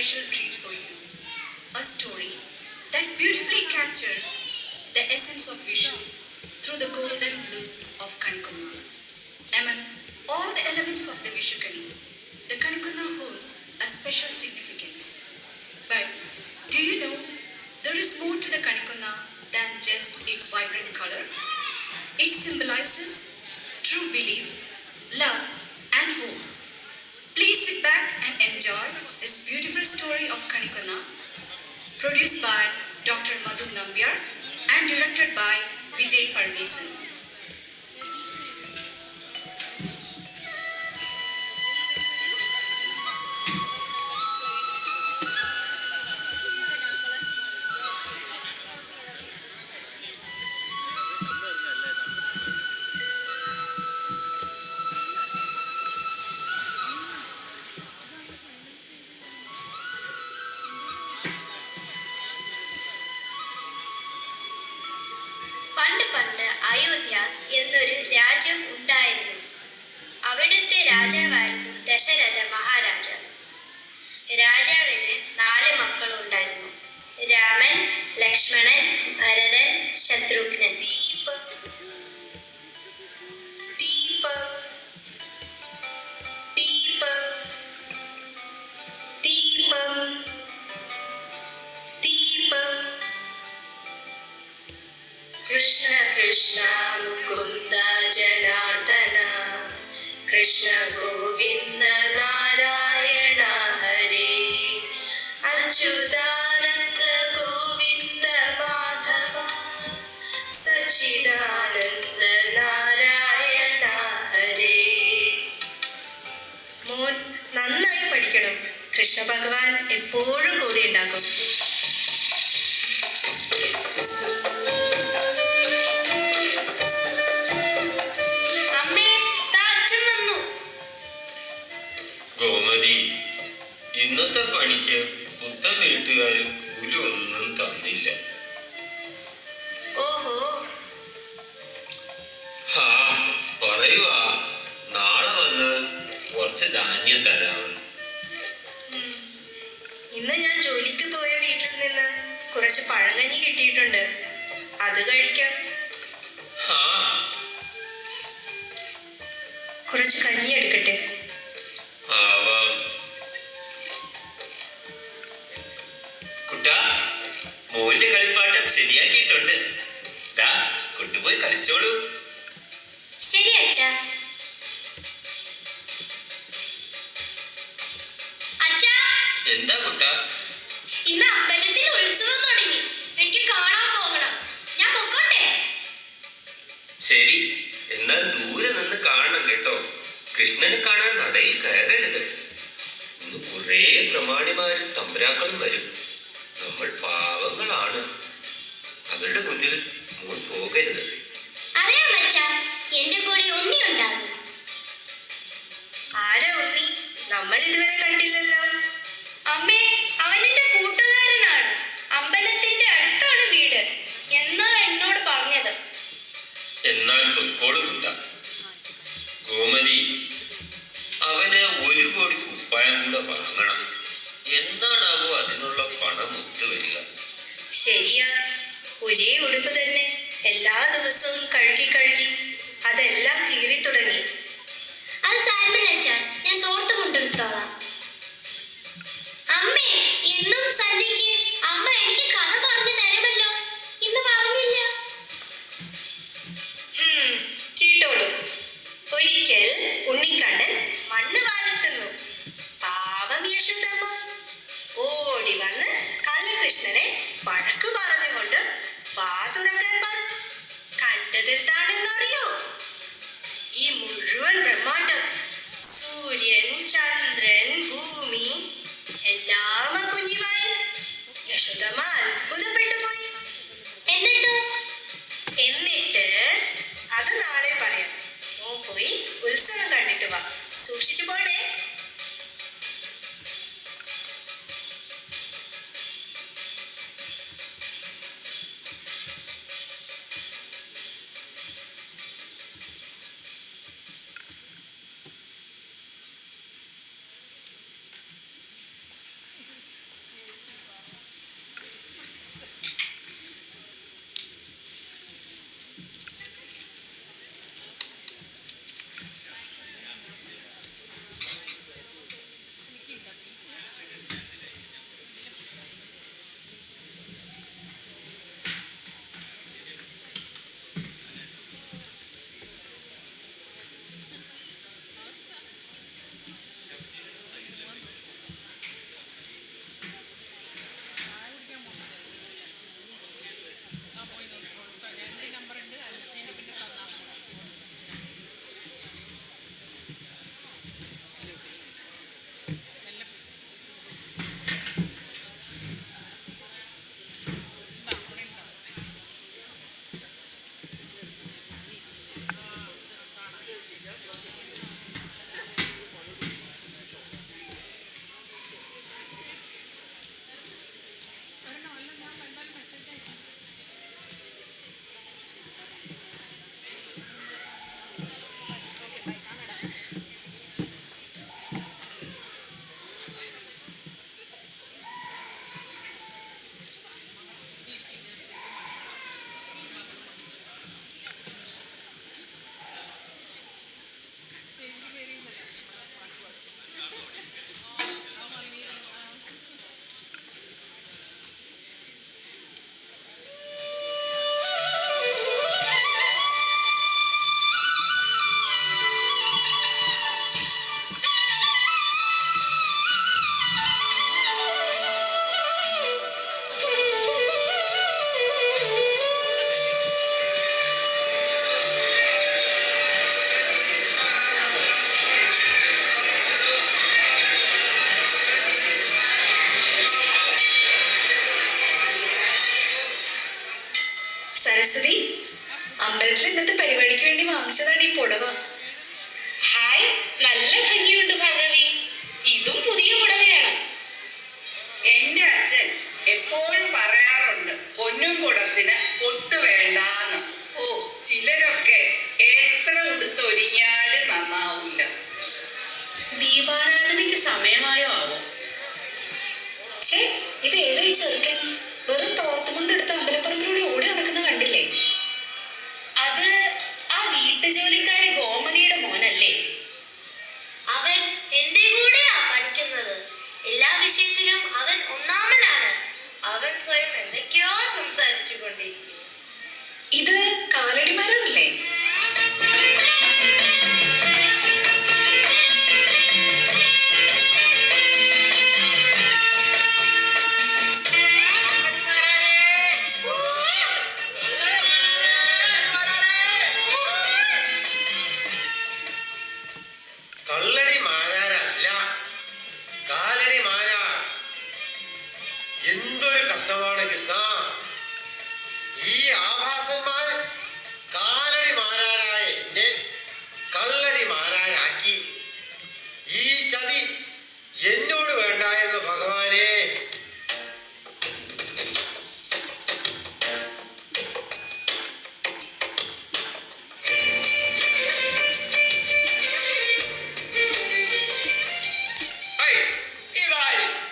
special treat for you. A story that beautifully captures the essence of Vishu through the golden loops of Kanikunna. Among all the elements of the Vishukani, the Kanikunna holds a special significance. But do you know there is more to the Kanikunna than just its vibrant color? It symbolizes true belief, love, and hope. Please sit back and enjoy this beautiful story of Kanikunna, produced by Dr. Madhu Nambiar and directed by Vijay Parmesan. പണ്ട് പണ്ട് അയോധ്യ എന്നൊരു രാജ്യം ഉണ്ടായിരുന്നു. അവിടുത്തെ രാജാവായിരുന്നു ദശരഥ മഹാരാജാവ്. രാജാവിന് 4 മക്കളുണ്ടായിരുന്നു: രാമൻ, ലക്ഷ്മണൻ, ഭരതൻ, ശത്രുഘ്നൻ. കൃഷ്ണ കൃഷ്ണ മുകുന്ദ ജനാർദ്ദന, കൃഷ്ണ ഗോവിന്ദ നാരായണ ഹരേ, അച്യുതാനന്ദ ഗോവിന്ദ മാധവ, സച്ചിദാനന്ദ നാരായണ ഹരേ. മോൻ നന്നായി പഠിക്കണം. കൃഷ്ണ ഭഗവാൻ എപ്പോഴും കൂടെ ഉണ്ടാകും. ഗോമതി, ഇന്നത്തെ പണിക്ക് പുത്തൻ വീട്ടുകാര് കൂലി ഒന്നും തന്നില്ല. ഓഹോ. ഹാ, പറയുവാ നാളെ വന്നാൽ കുറച്ച് ധാന്യം തരാമെന്ന്. ഇന്ന് ഞാൻ ജോലിക്ക് പോയ വീട്ടിൽ നിന്ന് കുറച്ച് പഴങ്കഞ്ഞി കിട്ടിയിട്ടുണ്ട്. അത് കഴിക്കാം. ഹാ, കുറച്ച് കഞ്ഞി എടുക്കട്ടെ? ആവാം. കുട്ടാ, മോന്റെ കളിപ്പാട്ടം ശരിയാക്കിയിട്ടുണ്ട്. ദാ കൊണ്ടുപോയി കളിച്ചോളൂ. ശരി അച്ഛാ. അച്ഛാ, എന്താ കുട്ടാ? ഇന്ന് അമ്പലത്തിൽ ഉത്സവം തുടങ്ങി. എനിക്ക് കാണാൻ പോകണം. ഞാൻ പൊക്കോട്ടെ? ശരി, എന്നാൽ ദൂരെ നിന്ന് കാണണം കേട്ടോ. കൃഷ്ണനെ കാണാൻ നടയിൽ കയറരുത്. ഇന്ന് കുറേ പ്രമാണിമാരും തമ്പുരാക്കളും വരും. നമ്മൾ പാവങ്ങളാണ്. അവരുടെ മുന്നിൽ മോൻ പോകരുത്. അറിയാം അച്ഛാ, എന്റെ കൂടെ ഉണ്ണി ഉണ്ടാകും. ആരാ ഉണ്ണി? നമ്മൾ ഇതുവരെ കണ്ടില്ലല്ലോ. അമ്മേ, അവനെന്റെ കൂട്ടുകാരനാണ്. അമ്പലത്തിന്റെ അടുത്താണ് വീട് എന്നാ എന്നോട് പറഞ്ഞത്. എന്നാൽ പൊക്കോളൂ കുട്ട. ഗോമതി, അവന് 1 കോടി കുപ്പായം കൂടെ വാങ്ങണം. എന്നാണാവോ അതിനുള്ള പണം ഒത്തുവരിക? ശരിയാ, ഒരേ ഉടുപ്പ് തന്നെ എല്ലാ ദിവസവും കഴുകി കഴുകി അതെല്ലാം കീറി തുടങ്ങി. അത് സാരമില്ല അച്ഛാ, ഞാൻ തോർത്ത് കൊണ്ടെടുത്തോളാം. അമ്മേ, എന്നും സന്ധ്യയ്ക്ക് അമ്മ എനിക്ക് കഥ പറഞ്ഞു തരുമല്ലോ. ഇന്ന് പറഞ്ഞില്ല. കേട്ടോളൂ. ഒരിക്കൽ ഉണ്ണിക്കണ്ണൻ മണ്ണ് വാലത്തുന്നു. പാവം യശോദമ്മ ഓടി വന്ന് കള്ളകൃഷ്ണനെ വഴക്കു പറഞ്ഞുകൊണ്ട് വാ തുറക്കാൻ പറഞ്ഞു. കണ്ടതെന്താണെന്നറിയോ? ഈ മുഴുവൻ ബ്രഹ്മാണ്ടം, സൂര്യൻ, ചന്ദ്രൻ, ഭൂമി എല്ലാം അമ്പലത്തിൽ ഇന്നത്തെ പരിപാടിക്ക് വേണ്ടി വാങ്ങിച്ചതാണ് ഈ പുടവ. ഹായ്, നല്ല ഭംഗിയുണ്ട് ഭഗവി. ഇതും പുതിയ പുടവയാണ്. എന്റെ അച്ഛൻ എപ്പോഴും പറയാറുണ്ട് പൊന്നും കുടത്തിന് പൊട്ട് വേണ്ടാന്ന്. ഓ, ചിലരൊക്കെ എത്ര ഉടുത്തൊരുങ്ങിയാലും നന്നാവൂല. ദീപാരാധനയ്ക്ക് സമയമായോ ആവോ? ഛേ, ഇത് ഏതാ ഈ ചെറുക്കൻ? വെറും തോർത്തുകൊണ്ടെടുത്ത് അമ്പലപ്പറമ്പിലൂടെ ഓടി നടക്കുന്ന കണ്ടില്ലേ? അത് ആ വീട്ടുജോലിക്കാരി ഗോമതിയുടെ മോനല്ലേ? അവൻ എന്റെ കൂടെയാ പഠിക്കുന്നത്. എല്ലാ വിഷയത്തിലും അവൻ ഒന്നാമനാണ്. അവൻ സ്വയം എന്തൊക്കെയോ സംസാരിച്ചു കൊണ്ടിരിക്കും. ഇത് കാലടിമരമല്ലേ? കള്ളടി മാരാരല്ല, കാലടി മാരാ. എന്തൊരു കഷ്ടമാണ് കൃഷ്ണ. ഈ ആഭാസന്മാർ കാലടി മാരാരായ എന്നെ കള്ളടി മാരാരാക്കി. ഈ ചതി എന്നോട് വേണ്ടായിരുന്നു ഭഗവാനെ.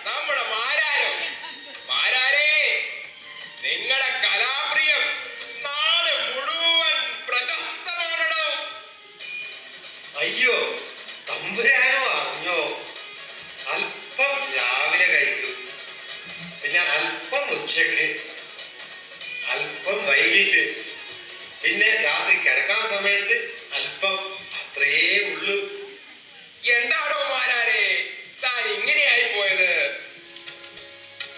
നമ്മുടെ മാരാരോ? മാരാരേ, നിങ്ങളുടെ കലാപ്രിയം നാട് മുഴുവൻ പ്രശസ്തമാണോ? അയ്യോ, തമ്പുരാനോ അറിഞ്ഞോ? അല്പം രാവിലെ കഴിക്കും, പിന്നെ അല്പം ഉച്ചക്ക്, അല്പം വൈകിട്ട്, പിന്നെ രാത്രി കിടക്കാൻ സമയത്ത് അല്പം. അത്രയേ ഉള്ളൂ. എന്താണോ മാരാരേ താൻ ഇങ്ങനെയായി പോയത്?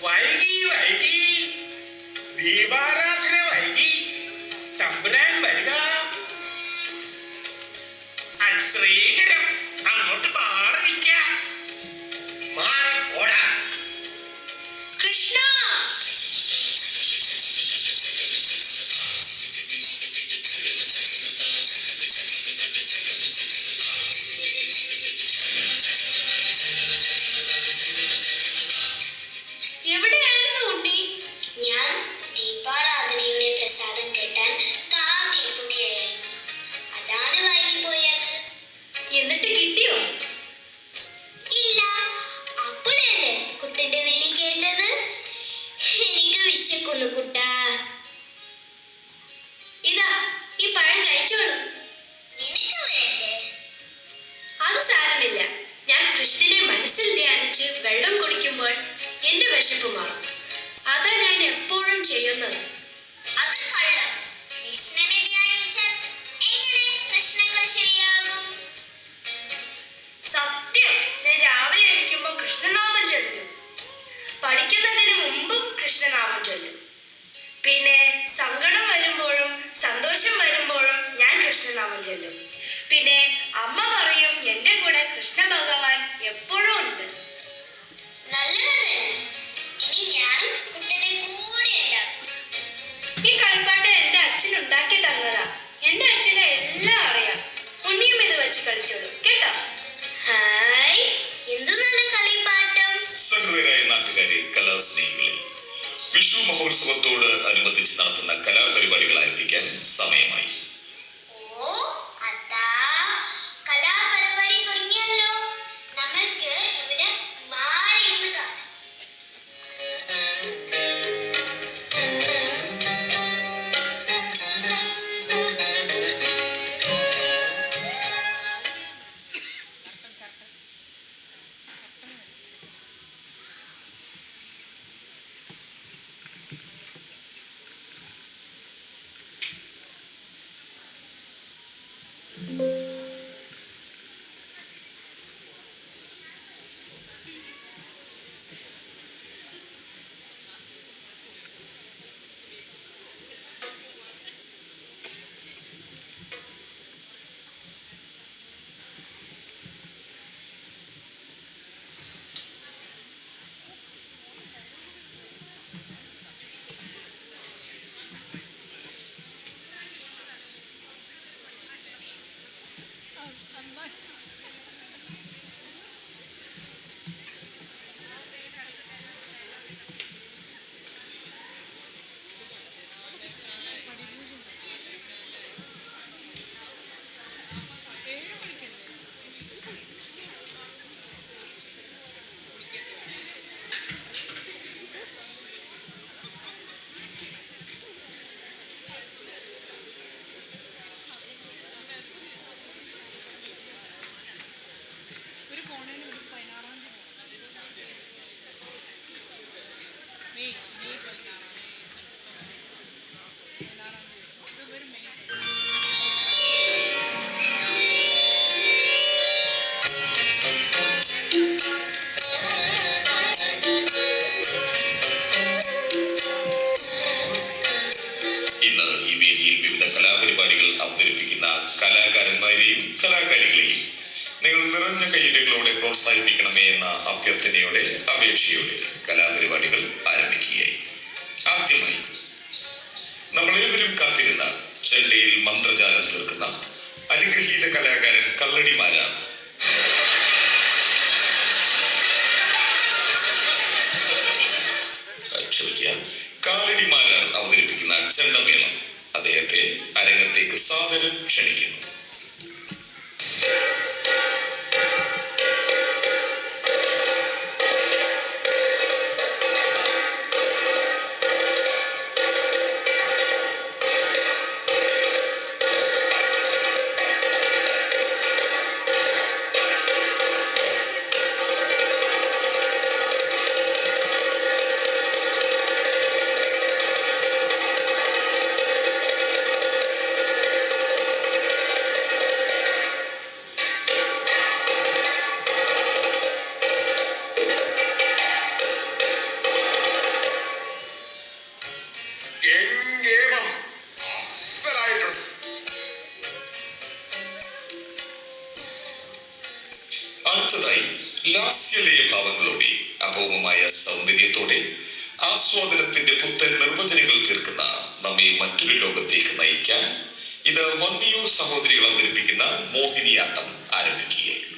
വൈകി വൈകി, ദീപാരാധന വൈകി, തമ്പുരാൻ വരിക. ശ്രീകരം അങ്ങോട്ട് മാറിക്ക. മാറി ഓടാ. കൃഷ്ണ, എവിടെയായിരുന്നു ഉണ്ണി? ഞാൻ ദീപാരാധനയുടെ പ്രസാദം കേട്ടാൻ കാത്തിരിക്കുകയായിരുന്നു. അതാണ് വൈകിപ്പോയത്. എന്നിട്ട് കിട്ടിയോ? ഇല്ല. അപ്പോഴല്ലേ കുട്ടന്റെ വിളി കേട്ടത്? എനിക്ക് വിശക്കുന്നു കുട്ടാ. ഇതാ ഈ പഴം കഴിച്ചോളൂ. നിനക്ക് വേണ്ടേ? അത് സാരമില്ല. ഞാൻ കൃഷ്ണനെ മനസ്സിൽ ധ്യാനിച്ച് വെള്ളം കുടിക്കുമ്പോൾ എന്റെ വിശപ്പ് മാറും. അതാ ഞാൻ എപ്പോഴും ചെയ്യുന്നത്. അത് കള്ളം. കൃഷ്ണനെ ധ്യാനിച്ചാൽ എങ്ങനെ പ്രശ്നങ്ങൾ ശരിയാകും? സത്യം. ഞാൻ രാവിലെ എണീക്കുമ്പോൾ കൃഷ്ണനാമം ചൊല്ലും. പഠിക്കുന്നതിന് മുമ്പും കൃഷ്ണനാമം ചൊല്ലും. പിന്നെ സങ്കടം വരുമ്പോഴും സന്തോഷം വരുമ്പോഴും ഞാൻ കൃഷ്ണനാമം ചൊല്ലും. പിന്നെ അമ്മ പറയും എന്റെ കൂടെ കൃഷ്ണ ഭഗവാൻ എപ്പോഴും ഉണ്ട്. നല്ലത് തന്നെ. ഇനി ഞാൻ കുട്ടനെ കൂടെ ഈ കളിപ്പാട്ട് എന്റെ അച്ഛൻ ഉണ്ടാക്കി തന്നതാ. എന്റെ അച്ഛനെ എല്ലാം അറിയാം. ഉണ്ണിയും ഇത് വെച്ച് കളിച്ചോളൂ കേട്ടോ. ഹായ്, എന്തു നല്ല കളിപ്പാട്ടം. സഹൃദയരായ നാട്ടുകാരെ, കലാസ്നേഹികളെ, വിഷു മഹോത്സവത്തോട് അനുബന്ധിച്ച് നടത്തുന്ന കലാപരിപാടികൾ ആരംഭിക്കാൻ സമയമായി. ഓ, അതാ കലാപരിപാടി തുടങ്ങിയല്ലോ. നമ്മൾക്ക് ഇവിടെ മാറിയിരുന്ന് കാണാം. ഇന്ന് ഈ വേദിയിൽ വിവിധ കലാപരിപാടികൾ അവതരിപ്പിക്കുന്ന കലാകാരന്മാരെയും കലാകാരികളെയും നിങ്ങൾ നിറഞ്ഞ കൈയ്യടികളോടെ പ്രോത്സാഹിപ്പിക്കണമേ എന്ന അഭ്യർത്ഥനയോടെ അപേക്ഷയോടെ കലാപരിപാടികൾ ആരംഭിക്കുകയായി. ആദ്യമായി നമ്മളേവരും കാത്തിരുന്ന ചെണ്ടയിൽ മന്ത്രജാലം തീർക്കുന്ന അനുഗ്രഹീത കലാകാരൻ കല്ലടിമാരാണ്. കാലടിമാരാർ അവതരിപ്പിക്കുന്ന ചെണ്ടമേളം അദ്ദേഹത്തെ അരങ്ങത്തേക്ക് സാദരം ക്ഷണിക്കുന്നു. ഗംഗേമം അസ്സലായിട്ടുണ്ട്. അടുത്തതായി ലാസ്യലയ ഭാവങ്ങളോടെ അഭൗമമായ സൗന്ദര്യത്തോടെ ആസ്വാദനത്തിന്റെ പുത്തൻ നിർവചനങ്ങൾ തീർക്കുന്ന നമ്മെ മറ്റൊരു ലോകത്തേക്ക് നയിക്കാൻ ഇത് വന്നിയൂർ സഹോദരികൾ അവതരിപ്പിക്കുന്ന മോഹിനിയാട്ടം ആരംഭിക്കുകയായിരുന്നു.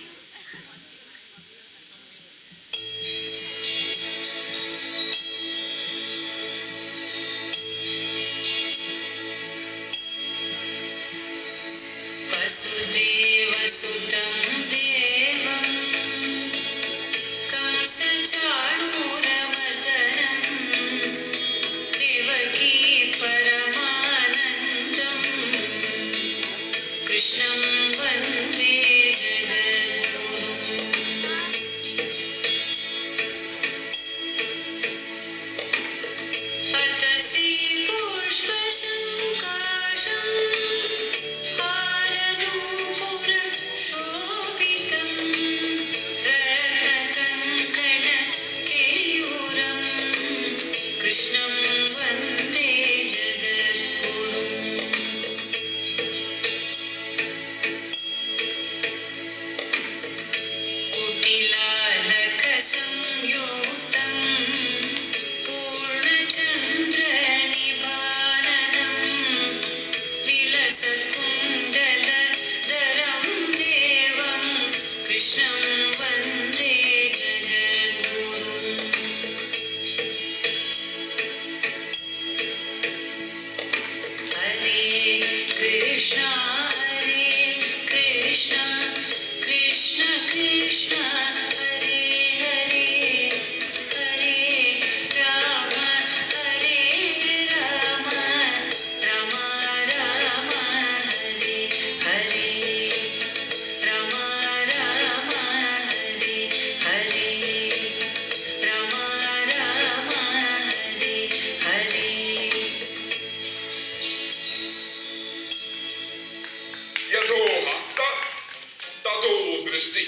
ദൃഷ്ടി.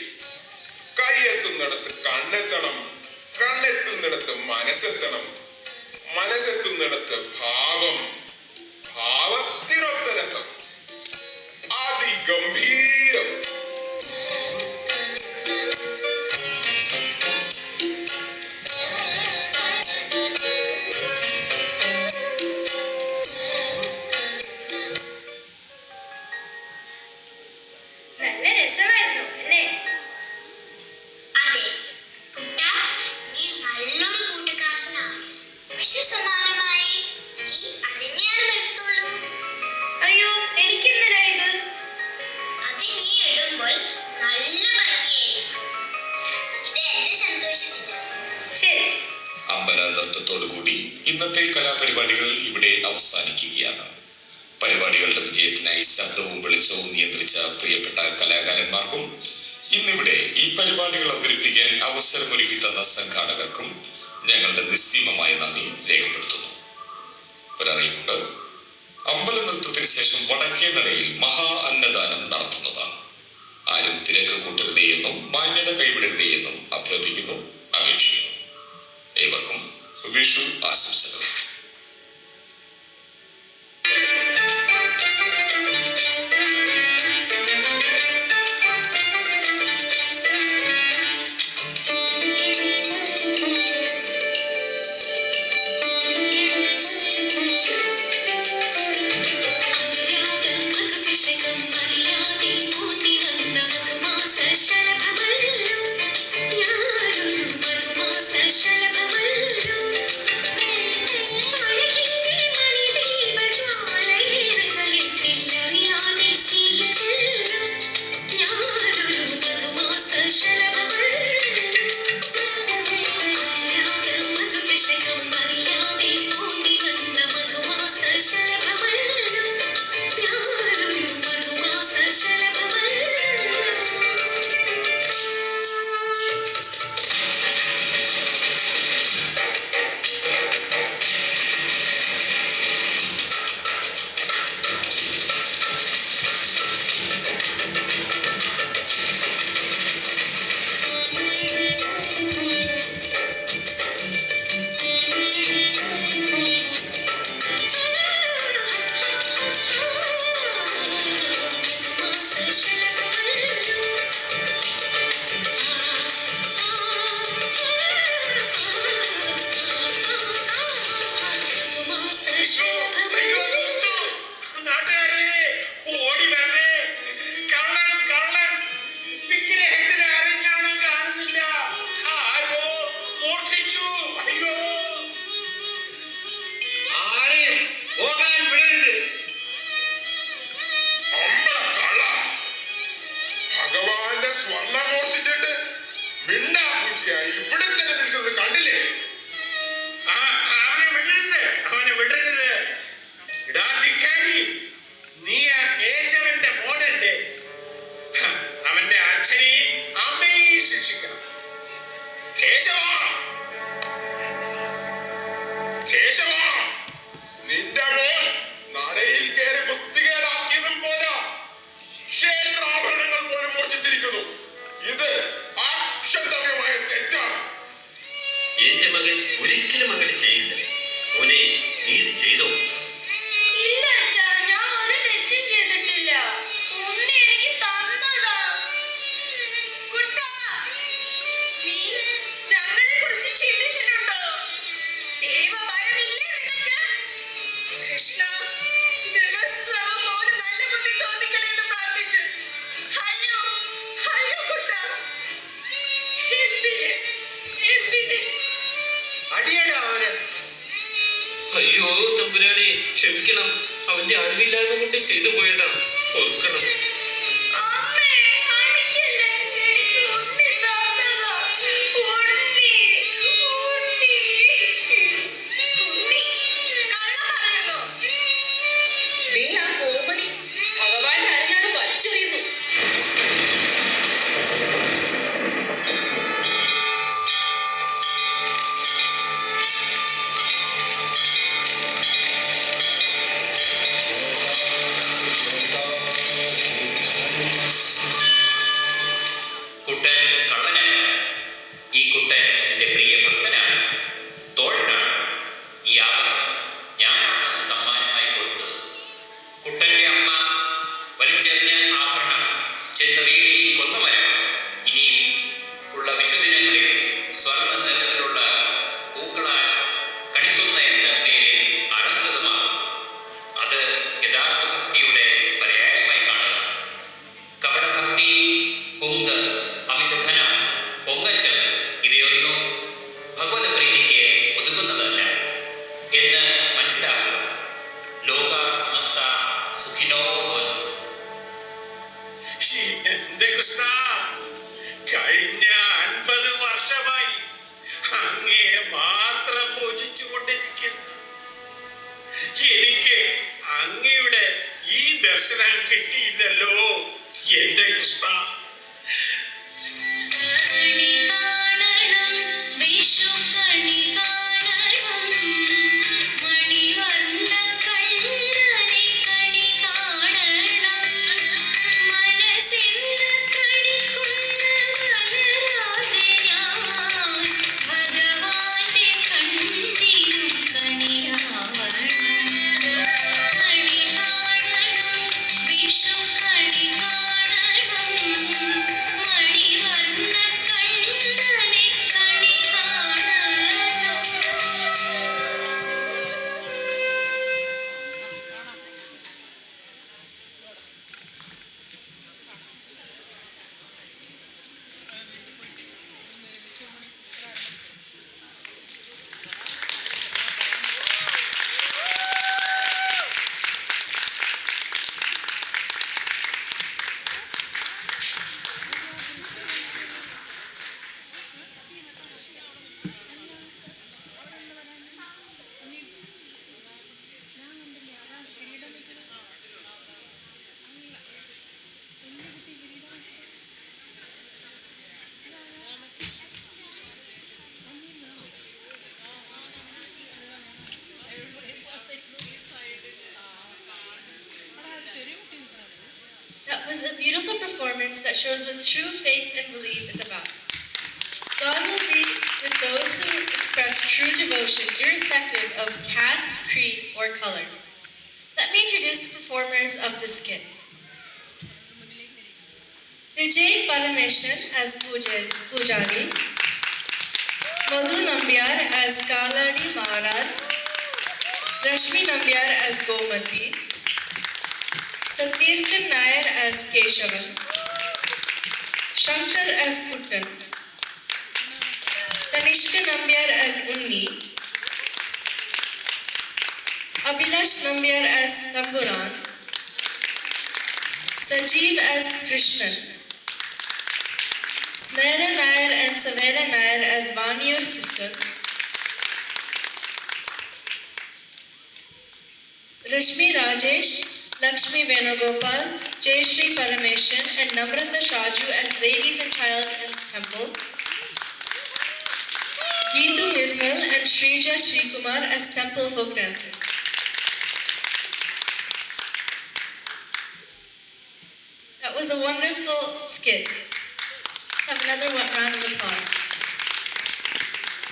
കൈയെത്തുന്നിടത്ത് കണ്ണെത്തണം, കണ്ണെത്തുന്നിടത്ത് മനസ്സെത്തണം, മനസ്സെത്തുന്നിടത്ത് ഭാവം, ഭാവത്തിനൊത്ത രസം, അതിഗംഭീരം. നല്ല രസമായിരുന്നു അല്ലേ? അതെ കുട്ടാ, നീ നല്ലൊരു കൂട്ടുകാരനാണ്. വിഷു സമ്മാനമായി ഈ അരഞ്ഞാണം എടുത്തോളൂ. അയ്യോ, എനിക്കെന്തിനാ ഇത്? അത് നീ ഇടുമ്പോൾ നല്ല ഭംഗിയായിരിക്കും. ഇത് എന്റെ സന്തോഷത്തിന്. ശരി. അമ്പല നൃത്തത്തോടുകൂടി ഇന്നത്തെ കലാപരിപാടികൾ ഇവിടെ അവസാനിക്കുകയാണ്. പരിപാടികളുടെ വിജയത്തിനായി ശബ്ദവും വെളിച്ചവും നിയന്ത്രിച്ച പ്രിയപ്പെട്ട കലാകാരന്മാർക്കും ഇന്നിവിടെ ഈ പരിപാടികൾ അവതരിപ്പിക്കാൻ അവസരമൊരുക്കി തന്ന സംഘാടകർക്കും ഞങ്ങളുടെ നിസ്സീമമായ നന്ദി രേഖപ്പെടുത്തുന്നു. ഒരറിയിപ്പുണ്ട്. അമ്പല നൃത്തത്തിന് ശേഷം വടക്കേ നടയിൽ മഹാ അന്നദാനം നടത്തുന്നതാണ്. ആരും തിരക്ക് കൂട്ടരുതേ എന്നും മാന്യത കൈവിടരുതേ എന്നും അഭ്യർത്ഥിക്കുന്നു, അപേക്ഷിക്കുന്നു. ഏവർക്കും വിഷു ആശംസകൾ. എന്റെ മകൻ ഒരിക്കലും അങ്ങനെ ചെയ്യില്ല. മോനെ, നീ ഇത് ചെയ്തോ? ഇല്ല അച്ഛാ, ഞാൻ ഒരു തെറ്റും ചെയ്തിട്ടില്ല. ഉണ്ണി എനിക്ക് തന്നതാ. കുട്ടാ, നീ ഞങ്ങളെ കുറിച്ച് ചിന്തിച്ചിട്ടുണ്ടോ? ദൈവഭയമില്ലേ നിനക്ക്? കൃഷ്ണ ദിവസവും മോന് നല്ല ബുദ്ധി തോന്നിക്കണേ എന്ന് പ്രാർത്ഥിച്ചു. അയ്യോ അയ്യോ കുട്ടാ, എന്തിന് എന്തിന് അടിയടാ അവന്. അയ്യോ തമ്പുരാനെ, ക്ഷമിക്കണം. അവന്റെ അറിവില്ലായ്മ കൊണ്ട് ചെയ്തു പോയതാ. ഓർക്കണം. അമ്മേ, അടിക്കല്ലേ. എനിക്ക് ഉണ്ണി തന്നതാ. ഉണ്ണി കള്ളം പറയുന്നു. ദേ ആ കോമഡി ഭഗവാന്റെ അരഞ്ഞാണ് വലിച്ചെറിയുന്നു. കുട്ടൻ കള്ളനാണ്. ഈ കുട്ടൻ എൻ്റെ പ്രിയ ഭക്തനാണ്, തോഴനാണ്. ഈ ആഭരണം ഞാനാണ് സമ്മാനമായി കൊടുത്തത്. കുട്ടൻ്റെ അമ്മ വലിച്ചെറിഞ്ഞ ആഭരണം ചെന്ന് വീടി കൊന്നുമരം ഇനിയും ഉള്ള വിശുദിനങ്ങളിൽ സ്വർണ്ണ നിറത്തിലുള്ള പൂക്കളാൽ കണിക്കുന്ന എന്ന പേരിൽ അലങ്കൃതമാകും. അത് യഥാർത്ഥ ഭക്തിയുടെ പര്യായമായി കാണുക. കപടഭക്തി, കുങ്ക്, അമിതധനം, പൊങ്ങച്ചം ഇവയൊന്നും ഭഗവത് പ്രീതിക്ക് ഒതുങ്ങുന്നതല്ല എന്ന് മനസ്സിലാക്കുക. ലോക സമസ്ത സുഖിനോ ഭവന്തു. എന്റെ കൃഷ്ണ, കഴിഞ്ഞ 50 വർഷമായി അങ്ങയെ മാത്രം പൂജിച്ചുകൊണ്ടിരിക്കുന്നു. എനിക്ക് അങ്ങയുടെ ഈ ദർശനം കിട്ടിയില്ലല്ലോ എന്റെ കൃഷ്ണ. കണി കാണണം വിഷു കണി performance that shows what true faith and belief is about. God will be with those who express true devotion, irrespective of caste, creed, or color. Let me introduce the performers of the skit. Vijay Parameshan as Pujari, Madhu Nambiar as Kaladi Maharaj, Rashmi Nambiar as Gomati, Satirthan Nair as Keshavan, Shankar as Kuttan, Tanishka Nambiar as Unni, Abhilash Nambiar as Tamburan, Sajeev as Krishnan, Smera Nair and Savera Nair as Vaniyur sisters, Rashmi Rajesh, Lakshmi Venugopal, Jayashree Parameshan and Namrata Shaju as ladies and child in the temple, Geetu Nirmal and Shrija Srikumar as temple folk dancers. That was a wonderful skit. Let's have another round of applause.